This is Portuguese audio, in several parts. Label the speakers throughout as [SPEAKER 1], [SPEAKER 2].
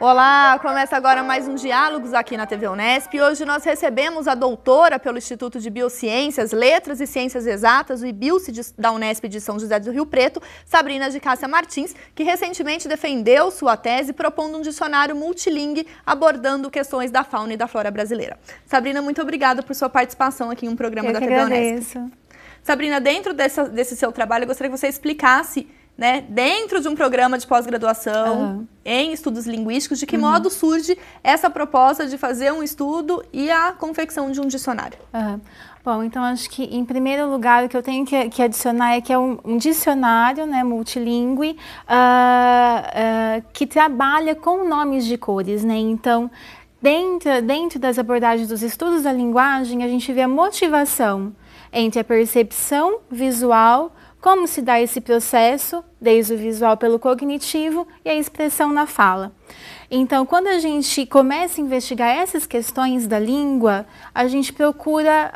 [SPEAKER 1] Olá, começa agora mais um Diálogos aqui na TV Unesp. Hoje nós recebemos a doutora pelo Instituto de Biociências, Letras e Ciências Exatas, o IBILCE da Unesp de São José do Rio Preto, Sabrina de Cássia Martins, que recentemente defendeu sua tese propondo um dicionário multilingue abordando questões da fauna e da flora brasileira. Sabrina, muito obrigada por sua participação aqui em um programa da TV Unesp. Sabrina, dentro desse seu trabalho, eu gostaria que você explicasse, né, dentro de um programa de pós-graduação em estudos linguísticos, de que modo surge essa proposta de fazer um estudo e a confecção de um dicionário?
[SPEAKER 2] Bom, então acho que em primeiro lugar o que eu tenho que adicionar é que é um dicionário, né, multilingüe, que trabalha com nomes de cores, né? Então, dentro das abordagens dos estudos da linguagem, a gente vê a motivação entre a percepção visual, como se dá esse processo, desde o visual pelo cognitivo e a expressão na fala. Então, quando a gente começa a investigar essas questões da língua, a gente procura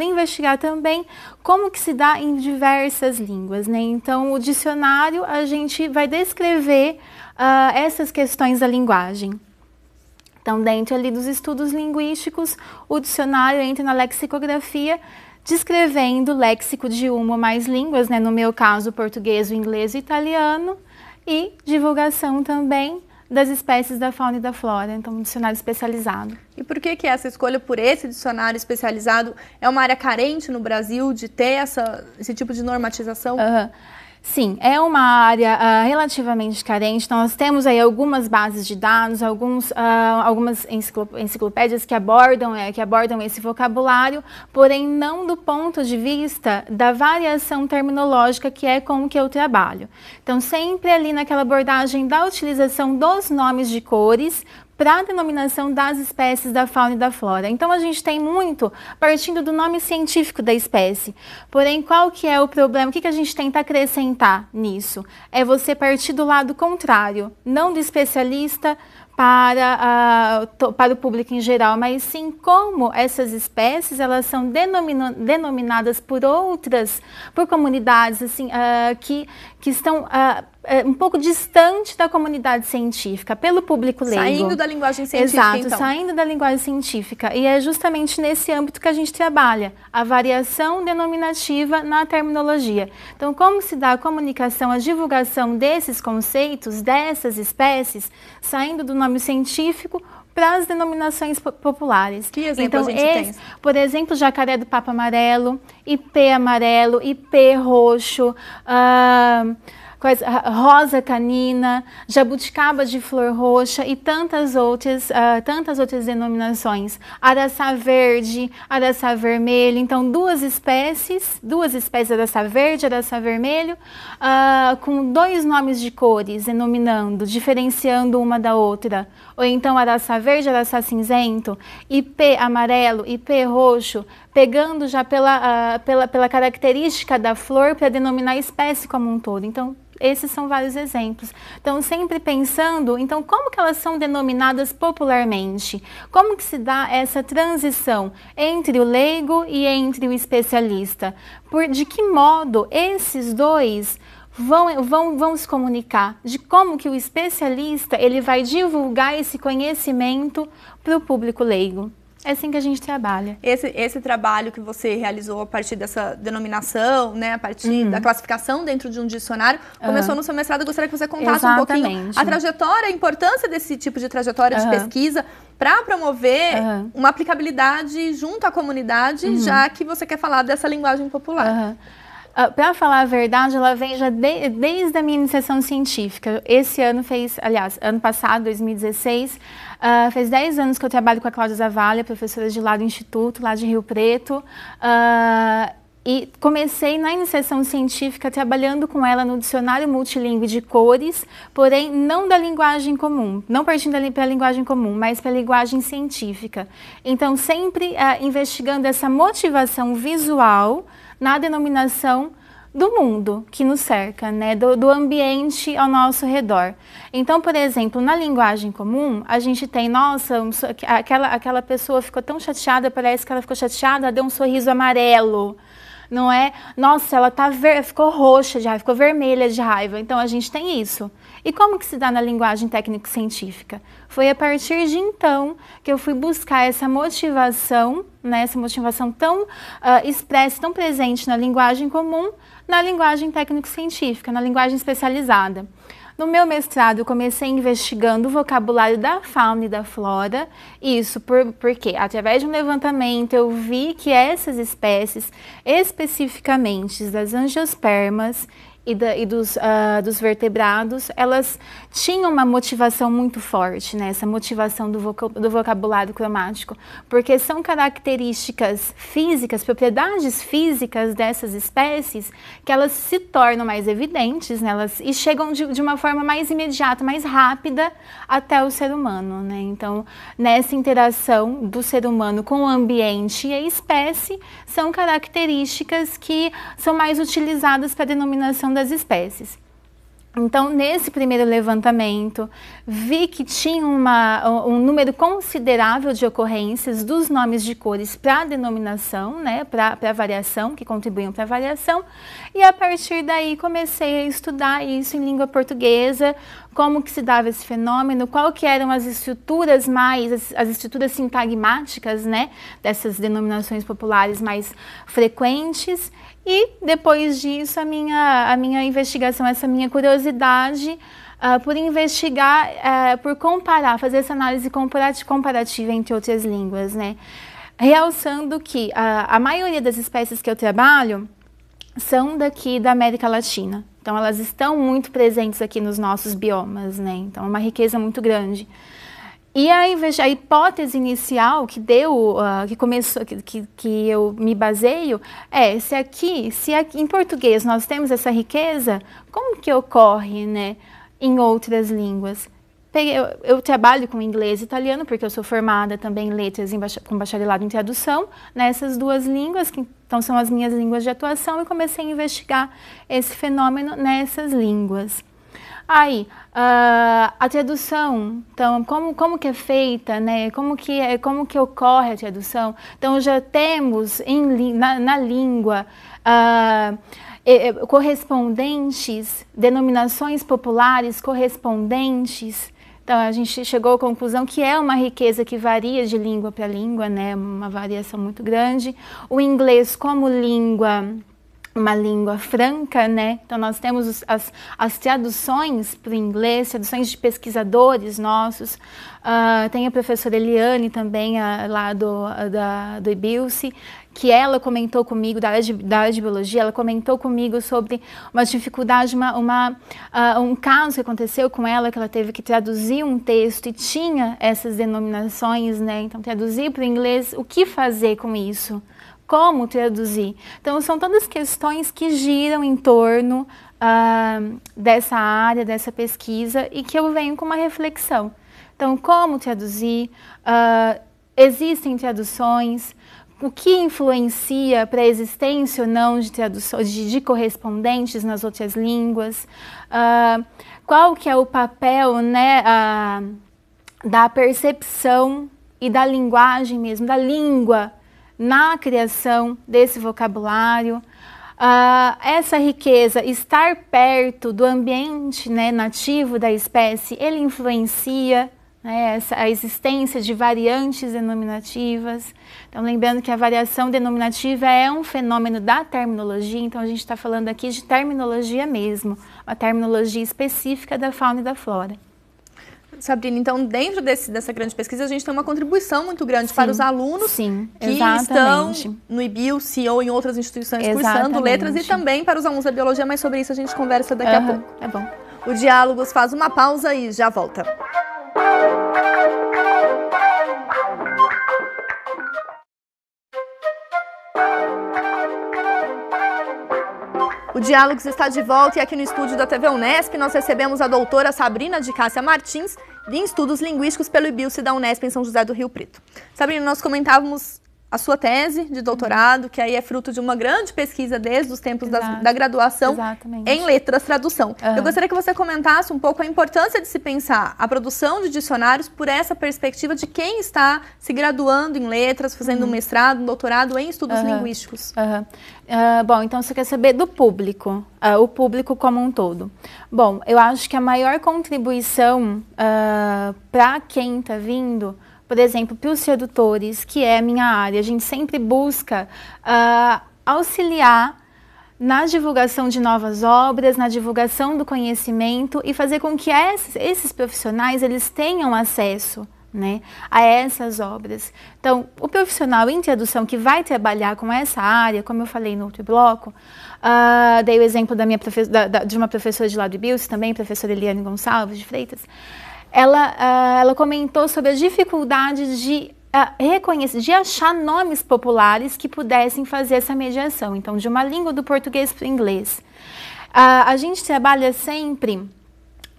[SPEAKER 2] investigar também como que se dá em diversas línguas, né? Então, o dicionário, a gente vai descrever essas questões da linguagem. Então, dentro ali dos estudos linguísticos, o dicionário entra na lexicografia, descrevendo o léxico de uma ou mais línguas, né? No meu caso, o português, o inglês e o italiano, e divulgação também das espécies da fauna e da flora, então um dicionário especializado.
[SPEAKER 1] E por que essa escolha por esse dicionário especializado? É uma área carente no Brasil de ter esse tipo de normatização?
[SPEAKER 2] Sim, é uma área relativamente carente. Então, nós temos aí algumas bases de dados, algumas enciclopédias que abordam esse vocabulário, porém não do ponto de vista da variação terminológica, que é com o que eu trabalho. Então, sempre ali naquela abordagem da utilização dos nomes de cores para a denominação das espécies da fauna e da flora. Então, a gente tem muito partindo do nome científico da espécie. Porém, qual que é o problema? O que a gente tenta acrescentar nisso? É você partir do lado contrário, não do especialista para o público em geral, mas sim como essas espécies elas são denominadas por comunidades assim, que estão um pouco distante da comunidade científica, pelo público leigo.
[SPEAKER 1] Saindo da linguagem científica,
[SPEAKER 2] Exato,
[SPEAKER 1] então.
[SPEAKER 2] Saindo da linguagem científica. E é justamente nesse âmbito que a gente trabalha, a variação denominativa na terminologia. Então, como se dá a comunicação, a divulgação desses conceitos, dessas espécies, saindo do nome científico para as denominações populares.
[SPEAKER 1] Que exemplo a gente tem?
[SPEAKER 2] Por exemplo, jacaré do papo amarelo, ipê amarelo, ipê roxo, rosa canina, jabuticaba de flor roxa e tantas outras denominações. Araçá verde, araçá vermelho. Então, duas espécies araçá verde, araçá vermelho, com dois nomes de cores, diferenciando uma da outra. Ou então, araçá verde, araçá cinzento, ipê amarelo, ipê roxo, pegando já pela característica da flor para denominar a espécie como um todo. Então, esses são vários exemplos. Então, sempre pensando, então, como que elas são denominadas popularmente? Como que se dá essa transição entre o leigo e entre o especialista? De que modo esses dois vão se comunicar? De como que o especialista ele vai divulgar esse conhecimento para o público leigo? É assim que a gente trabalha.
[SPEAKER 1] Esse trabalho que você realizou a partir dessa denominação, né, a partir da classificação dentro de um dicionário, começou no seu mestrado. Eu gostaria que você contasse um pouquinho a trajetória, a importância desse tipo de trajetória de pesquisa para promover uma aplicabilidade junto à comunidade, já que você quer falar dessa linguagem popular.
[SPEAKER 2] Para falar a verdade, ela vem já desde a minha iniciação científica. Esse ano ano passado, 2016, fez 10 anos que eu trabalho com a Cláudia Zavalha, professora de lá do Instituto, lá de Rio Preto. E comecei na iniciação científica trabalhando com ela no dicionário multilingüe de cores, porém não da linguagem comum, não partindo para a linguagem comum, mas para a linguagem científica. Então, sempre investigando essa motivação visual na denominação do mundo que nos cerca, né? Do ambiente ao nosso redor. Então, por exemplo, na linguagem comum, a gente tem, nossa, aquela pessoa ficou tão chateada, parece que ela ficou chateada, ela deu um sorriso amarelo. Não é, nossa, ela ficou roxa de raiva, ficou vermelha de raiva. Então, a gente tem isso. E como que se dá na linguagem técnico-científica? Foi a partir de então que eu fui buscar essa motivação, né, essa motivação tão expressa, tão presente na linguagem comum, na linguagem técnico-científica, na linguagem especializada. No meu mestrado, eu comecei investigando o vocabulário da fauna e da flora, isso porque, através de um levantamento, eu vi que essas espécies, especificamente das angiospermas e dos vertebrados, elas tinham uma motivação muito forte, né? Essa motivação do vocabulário cromático, porque são características físicas, propriedades físicas dessas espécies que elas se tornam mais evidentes, né? E chegam de uma forma mais imediata, mais rápida até o ser humano, né? Então, nessa interação do ser humano com o ambiente e a espécie, são características que são mais utilizadas para a denominação das espécies. Então, nesse primeiro levantamento, vi que tinha um número considerável de ocorrências dos nomes de cores para a denominação, né, para a variação, que contribuíam para a variação, e a partir daí comecei a estudar isso em língua portuguesa, como que se dava esse fenômeno, qual que eram as estruturas as estruturas sintagmáticas, né, dessas denominações populares mais frequentes. E depois disso, a minha investigação, essa minha curiosidade por investigar, por comparar, fazer essa análise comparativa entre outras línguas, né? Realçando que a maioria das espécies que eu trabalho são daqui da América Latina. Então, elas estão muito presentes aqui nos nossos biomas, né? Então, é uma riqueza muito grande. E a hipótese inicial que deu, que eu me baseio, se aqui em português nós temos essa riqueza, como que ocorre, né, em outras línguas? Eu trabalho com inglês e italiano, porque eu sou formada também em letras com bacharelado em tradução, nessas duas línguas, que então são as minhas línguas de atuação, e comecei a investigar esse fenômeno nessas línguas. Aí, a tradução, então, como que é feita, né? Como que ocorre a tradução? Então, já temos na língua correspondentes, denominações populares correspondentes. Então, a gente chegou à conclusão que é uma riqueza que varia de língua para língua, né? Uma variação muito grande. O inglês como uma língua franca, né? Então, nós temos as traduções para o inglês, traduções de pesquisadores nossos. Tem a professora Eliane também, lá do IBILSE, que ela comentou comigo, da área de biologia, ela comentou comigo sobre uma dificuldade, um caso que aconteceu com ela, que ela teve que traduzir um texto e tinha essas denominações, né? Então, traduzir para o inglês, o que fazer com isso? Como traduzir? Então, são todas questões que giram em torno dessa área, dessa pesquisa, e que eu venho com uma reflexão. Então, como traduzir? Existem traduções? O que influencia para a existência ou não de traduções, de correspondentes nas outras línguas? Qual que é o papel, né, da percepção e da linguagem mesmo, da língua, na criação desse vocabulário? Essa riqueza, estar perto do ambiente, né, nativo da espécie, ele influencia, né, a existência de variantes denominativas. Então, lembrando que a variação denominativa é um fenômeno da terminologia, então a gente está falando aqui de terminologia mesmo, uma terminologia específica da fauna e da flora.
[SPEAKER 1] Sabrina, então, dentro dessa grande pesquisa, a gente tem uma contribuição muito grande para os alunos que estão no IBILSE ou em outras instituições cursando letras, e também para os alunos da biologia, mas sobre isso a gente conversa daqui a pouco.
[SPEAKER 2] Tá bom.
[SPEAKER 1] O Diálogos faz uma pausa e já volta. O Diálogos está de volta, e aqui no estúdio da TV Unesp nós recebemos a doutora Sabrina de Cássia Martins, em Estudos Linguísticos pelo IBILSE da Unesp em São José do Rio Preto. Sabrina, nós comentávamos a sua tese de doutorado, que aí é fruto de uma grande pesquisa desde os tempos da graduação em letras, tradução. Eu gostaria que você comentasse um pouco a importância de se pensar a produção de dicionários por essa perspectiva de quem está se graduando em letras, fazendo um mestrado, um doutorado em estudos linguísticos.
[SPEAKER 2] Bom, então você quer saber do público, o público como um todo. Bom, eu acho que a maior contribuição para quem está vindo, por exemplo, para os tradutores, que é a minha área, a gente sempre busca auxiliar na divulgação de novas obras, na divulgação do conhecimento e fazer com que esses profissionais eles tenham acesso, né, a essas obras. Então, o profissional em tradução que vai trabalhar com essa área, como eu falei no outro bloco, dei o exemplo de uma professora de lá do IBILSE, também, professora Eliane Gonçalves de Freitas. Ela comentou sobre a dificuldade de achar nomes populares que pudessem fazer essa mediação, então, de uma língua do português para o inglês. A gente trabalha sempre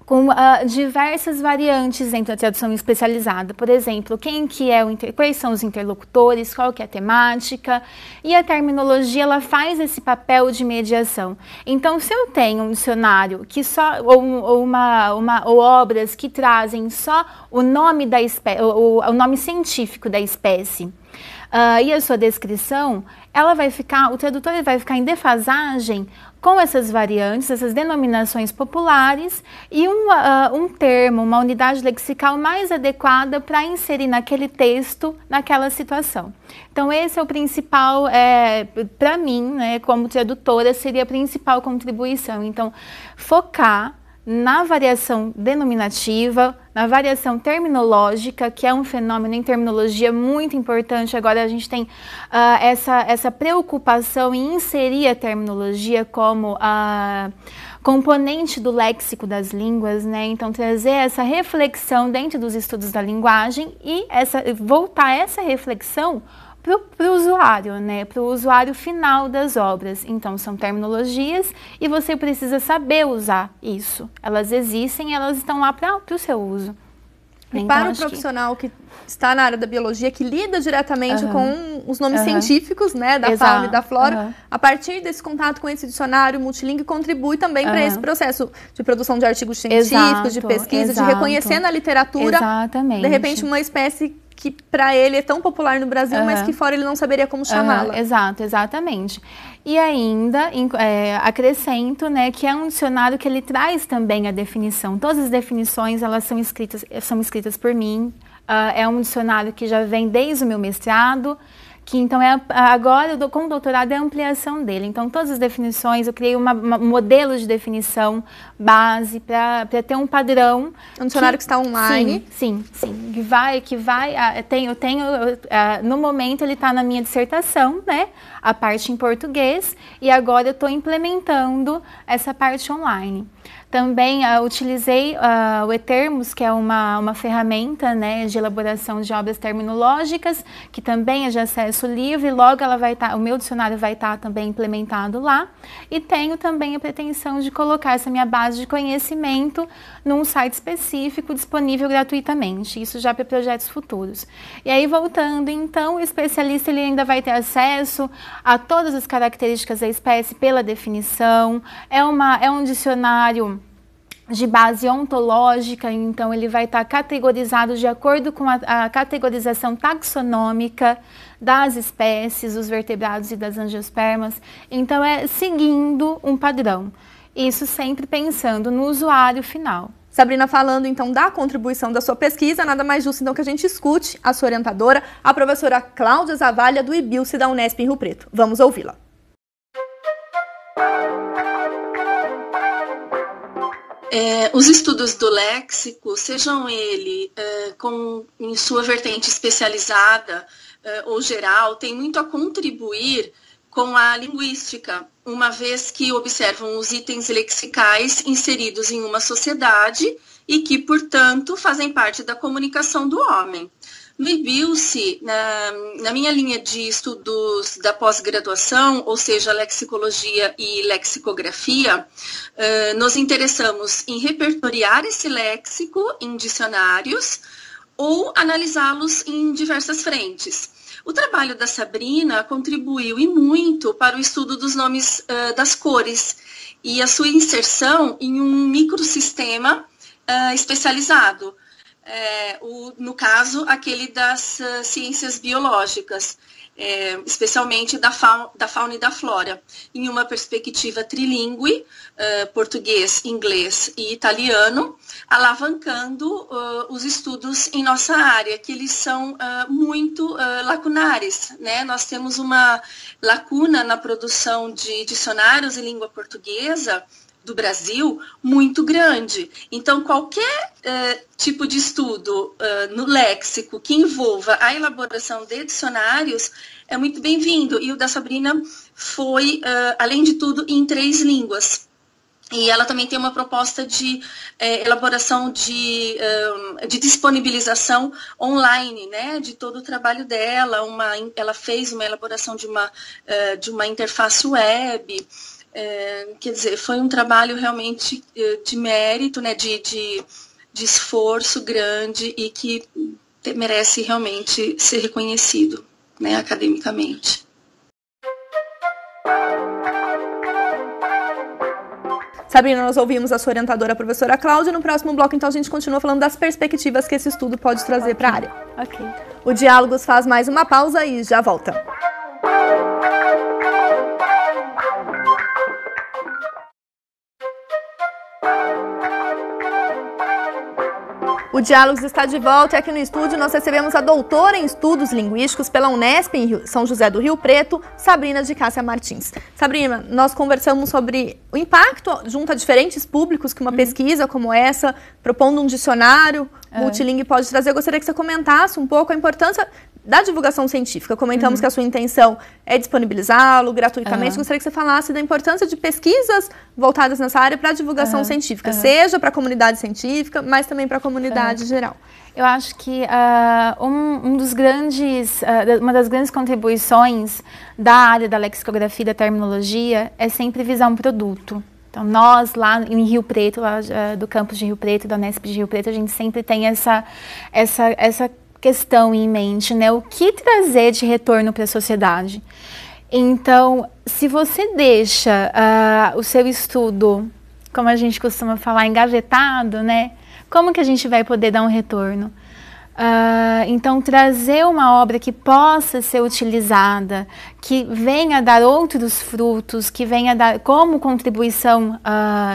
[SPEAKER 2] com diversas variantes entre a tradução especializada. Por exemplo, quais são os interlocutores, qual que é a temática, e a terminologia ela faz esse papel de mediação. Então, se eu tenho um dicionário que ou obras que trazem só o nome da espécie, o nome científico da espécie, e a sua descrição, o tradutor vai ficar em defasagem com essas variantes, essas denominações populares e um termo, uma unidade lexical mais adequada para inserir naquele texto, naquela situação. Então, esse é o principal, para mim, né, como tradutora, seria a principal contribuição. Então, focar na variação denominativa, na variação terminológica, que é um fenômeno em terminologia muito importante. Agora a gente tem essa preocupação em inserir a terminologia como componente do léxico das línguas, né? Então trazer essa reflexão dentro dos estudos da linguagem e voltar essa reflexão para o usuário, né? Para o usuário final das obras. Então, são terminologias e você precisa saber usar isso. Elas existem, elas estão lá para o seu uso.
[SPEAKER 1] E então, para o profissional que está na área da biologia, que lida diretamente com os nomes científicos, né, da fauna e da flora, a partir desse contato com esse dicionário multilingue, contribui também para esse processo de produção de artigos científicos, de pesquisa, de reconhecer na literatura, de repente, uma espécie que para ele é tão popular no Brasil, mas que fora ele não saberia como chamá-la.
[SPEAKER 2] Exatamente. E ainda acrescento, né, que é um dicionário que ele traz também a definição. Todas as definições elas são escritas por mim. É um dicionário que já vem desde o meu mestrado, que então agora com o doutorado é a ampliação dele. Então todas as definições, eu criei um modelo de definição base para ter um padrão.
[SPEAKER 1] Um dicionário que está online.
[SPEAKER 2] Sim. No momento ele está na minha dissertação, né? A parte em português, e agora eu estou implementando essa parte online. Também utilizei o eTermos, que é uma ferramenta, né, de elaboração de obras terminológicas, que também é de acesso livre. Logo o meu dicionário vai estar também implementado lá. E tenho também a pretensão de colocar essa minha base de conhecimento num site específico disponível gratuitamente. Isso já para projetos futuros. E aí, voltando, então, o especialista ele ainda vai ter acesso a todas as características da espécie pela definição. É um dicionário de base ontológica, então ele vai estar categorizado de acordo com a categorização taxonômica das espécies, dos vertebrados e das angiospermas. Então seguindo um padrão. Isso sempre pensando no usuário final.
[SPEAKER 1] Sabrina, falando então da contribuição da sua pesquisa, nada mais justo então que a gente escute a sua orientadora, a professora Cláudia Zavalha, do IBILSE da Unesp em Rio Preto. Vamos ouvi-la.
[SPEAKER 3] Os estudos do léxico, sejam ele em sua vertente especializada ou geral, têm muito a contribuir com a linguística, uma vez que observam os itens lexicais inseridos em uma sociedade e que, portanto, fazem parte da comunicação do homem. No IBILSE, na minha linha de estudos da pós-graduação, ou seja, lexicologia e lexicografia, nos interessamos em repertoriar esse léxico em dicionários, ou analisá-los em diversas frentes. O trabalho da Sabrina contribuiu e muito para o estudo dos nomes das cores e a sua inserção em um microsistema especializado, no caso, aquele das ciências biológicas, especialmente da fauna e da flora, em uma perspectiva trilingue, português, inglês e italiano, alavancando os estudos em nossa área, que eles são muito lacunares, né? Nós temos uma lacuna na produção de dicionários em língua portuguesa do Brasil muito grande. Então, qualquer tipo de estudo no léxico que envolva a elaboração de dicionários é muito bem-vindo. E o da Sabrina foi, além de tudo, em 3 línguas. E ela também tem uma proposta de elaboração de disponibilização online, né, de todo o trabalho dela. Ela fez uma elaboração de uma interface web. Quer dizer, foi um trabalho realmente de mérito, né, de esforço grande e que merece realmente ser reconhecido, né, academicamente.
[SPEAKER 1] Sabrina, nós ouvimos a sua orientadora, a professora Cláudia. No próximo bloco, então, a gente continua falando das perspectivas que esse estudo pode trazer para a área.
[SPEAKER 2] Ok.
[SPEAKER 1] O Diálogos faz mais uma pausa e já volta. O Diálogos está de volta e aqui no estúdio nós recebemos a doutora em Estudos Linguísticos pela Unesp em São José do Rio Preto, Sabrina de Cássia Martins. Sabrina, nós conversamos sobre o impacto junto a diferentes públicos que uma pesquisa como essa, propondo um dicionário multilingue pode trazer. Eu gostaria que você comentasse um pouco a importância da divulgação científica. Comentamos que a sua intenção é disponibilizá-lo gratuitamente. Gostaria que você falasse da importância de pesquisas voltadas nessa área para a divulgação científica, seja para a comunidade científica, mas também para a comunidade geral.
[SPEAKER 2] Eu acho que uma das grandes contribuições da área da lexicografia e da terminologia é sempre visar um produto. Então, nós lá em Rio Preto, lá do campus de Rio Preto, da Unesp de Rio Preto, a gente sempre tem essa questão em mente, né? O que trazer de retorno para a sociedade? Então, se você deixa o seu estudo, como a gente costuma falar, engavetado, né? Como que a gente vai poder dar um retorno? Então, trazer uma obra que possa ser utilizada, que venha dar outros frutos, que venha dar como contribuição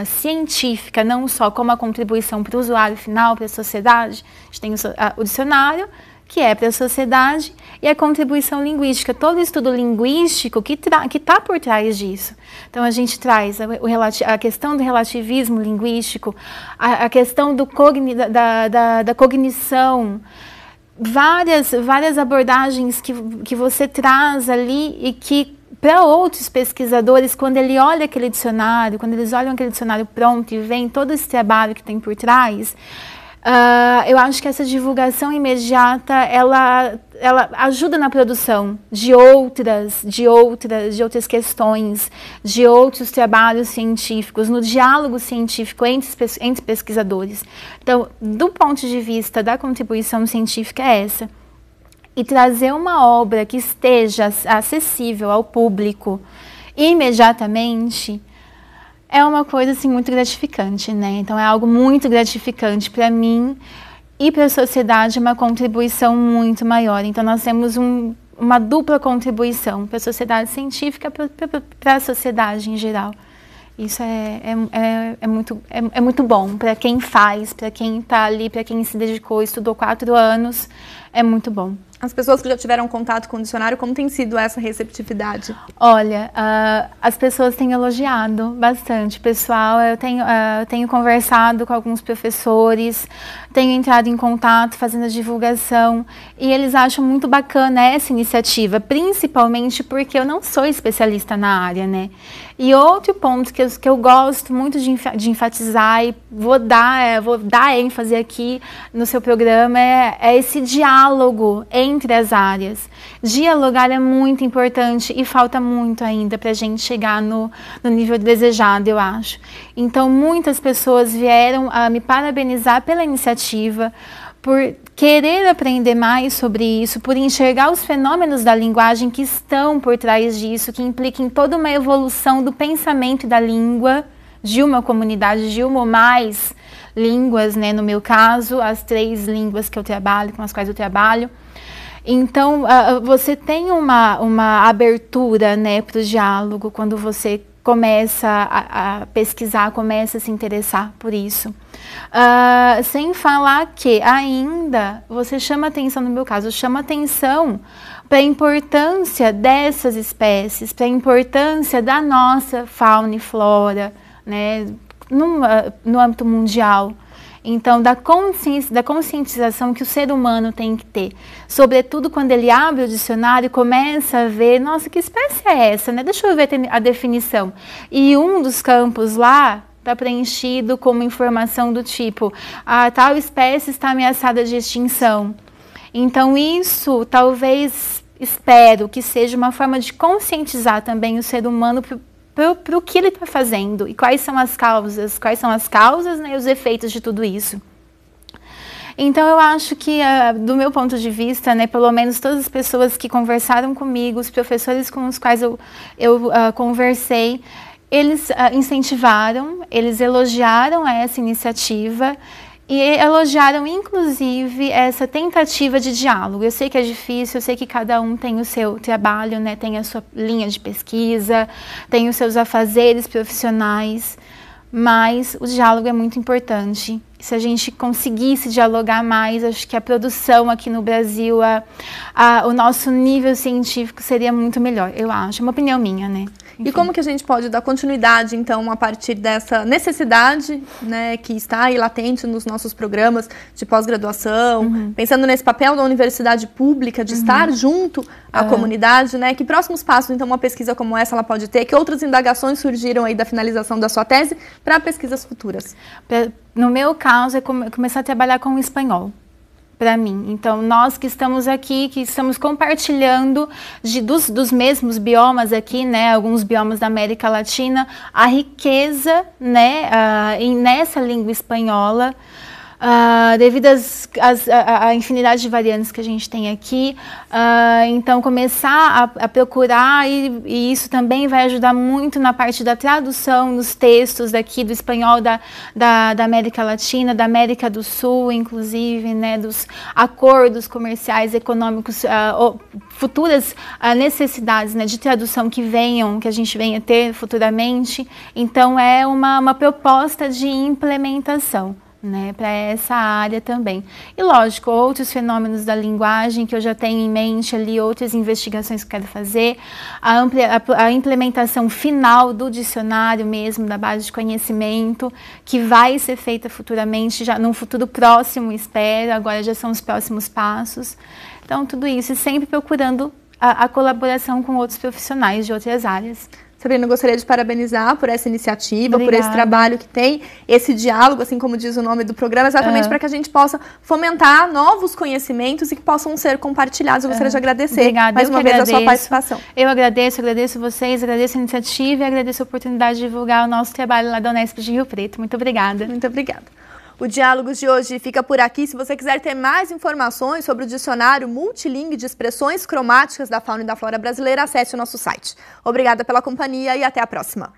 [SPEAKER 2] científica, não só como a contribuição para o usuário final, para a sociedade. A gente tem o dicionário, que é para a sociedade, e a contribuição linguística, todo estudo linguístico que está por trás disso. Então, a gente traz a questão do relativismo linguístico, a questão da cognição, várias abordagens que você traz ali e que, para outros pesquisadores, quando eles olham aquele dicionário pronto e vem todo esse trabalho que tem por trás, eu acho que essa divulgação imediata, ela ajuda na produção de outras questões, de outros trabalhos científicos, no diálogo científico entre pesquisadores. Então, do ponto de vista da contribuição científica é essa. E trazer uma obra que esteja acessível ao público imediatamente é uma coisa assim muito gratificante, né? Então é algo muito gratificante para mim e para a sociedade, uma contribuição muito maior. Então nós temos uma dupla contribuição para a sociedade científica, para a sociedade em geral. Isso é muito bom para quem faz, para quem está ali, para quem se dedicou, estudou 4 anos, é muito bom.
[SPEAKER 1] As pessoas que já tiveram contato com o dicionário, como tem sido essa receptividade?
[SPEAKER 2] Olha, as pessoas têm elogiado bastante. Pessoal, eu tenho conversado com alguns professores, tenho entrado em contato, fazendo a divulgação, e eles acham muito bacana essa iniciativa, principalmente porque eu não sou especialista na área, né? E outro ponto que eu gosto muito de enfatizar e vou dar ênfase aqui no seu programa é esse diálogo entre as áreas. Dialogar é muito importante e falta muito ainda para a gente chegar no nível desejado, eu acho. Então, muitas pessoas vieram a me parabenizar pela iniciativa, por querer aprender mais sobre isso, por enxergar os fenômenos da linguagem que estão por trás disso, que implicam em toda uma evolução do pensamento e da língua de uma comunidade, de uma ou mais línguas, né? No meu caso, as 3 línguas que eu trabalho, com as quais eu trabalho. Então, você tem uma abertura, né, para o diálogo quando você começa a pesquisar, começa a se interessar por isso. Sem falar que ainda você chama atenção, no meu caso, chama atenção para a importância dessas espécies, para a importância da nossa fauna e flora, né, no âmbito mundial. Então, da conscientização que o ser humano tem que ter, sobretudo quando ele abre o dicionário e começa a ver, nossa, que espécie é essa, né? Deixa eu ver a definição. E um dos campos lá está preenchido com uma informação do tipo, tal espécie está ameaçada de extinção. Então, isso talvez, espero que seja uma forma de conscientizar também o ser humano para o que ele está fazendo e quais são as causas, né, e os efeitos de tudo isso. Então, eu acho que, do meu ponto de vista, né, pelo menos todas as pessoas que conversaram comigo, os professores com os quais eu conversei, eles incentivaram, eles elogiaram essa iniciativa e elogiaram, inclusive, essa tentativa de diálogo. Eu sei que é difícil, eu sei que cada um tem o seu trabalho, né, tem a sua linha de pesquisa, tem os seus afazeres profissionais, mas o diálogo é muito importante. Se a gente conseguisse dialogar mais, acho que a produção aqui no Brasil, o nosso nível científico seria muito melhor, eu acho. É uma opinião minha, né? Enfim.
[SPEAKER 1] E como que a gente pode dar continuidade, então, a partir dessa necessidade, né, que está aí latente nos nossos programas de pós-graduação, pensando nesse papel da universidade pública, de estar junto à comunidade, né? Que próximos passos, então, uma pesquisa como essa ela pode ter? Que outras indagações surgiram aí da finalização da sua tese para pesquisas futuras?
[SPEAKER 2] No meu caso, é começar a trabalhar com o espanhol, para mim. Então, nós que estamos aqui, que estamos compartilhando dos mesmos biomas aqui, né, alguns biomas da América Latina, a riqueza, né, nessa língua espanhola, devido à infinidade de variantes que a gente tem aqui. Então, começar a procurar, e isso também vai ajudar muito na parte da tradução dos textos daqui do espanhol da América Latina, da América do Sul, inclusive, né, dos acordos comerciais, econômicos, futuras necessidades, né, de tradução que a gente venha ter futuramente. Então, é uma proposta de implementação, né, para essa área também. E lógico, outros fenômenos da linguagem que eu já tenho em mente ali, outras investigações que eu quero fazer, a implementação final do dicionário mesmo, da base de conhecimento, que vai ser feita futuramente, já num futuro próximo, espero, agora já são os próximos passos. Então, tudo isso, e sempre procurando a colaboração com outros profissionais de outras áreas.
[SPEAKER 1] Sabrina, eu gostaria de parabenizar por essa iniciativa,
[SPEAKER 2] Obrigada.
[SPEAKER 1] por esse trabalho que tem, esse diálogo, assim como diz o nome do programa, exatamente para que a gente possa fomentar novos conhecimentos e que possam ser compartilhados. Eu gostaria de agradecer mais uma vez a sua participação.
[SPEAKER 2] Eu agradeço vocês, agradeço a iniciativa e agradeço a oportunidade de divulgar o nosso trabalho lá da Unesp de Rio Preto. Muito obrigada.
[SPEAKER 1] Muito obrigada. O Diálogos de hoje fica por aqui. Se você quiser ter mais informações sobre o dicionário multilingue de expressões cromáticas da fauna e da flora brasileira, acesse o nosso site. Obrigada pela companhia e até a próxima.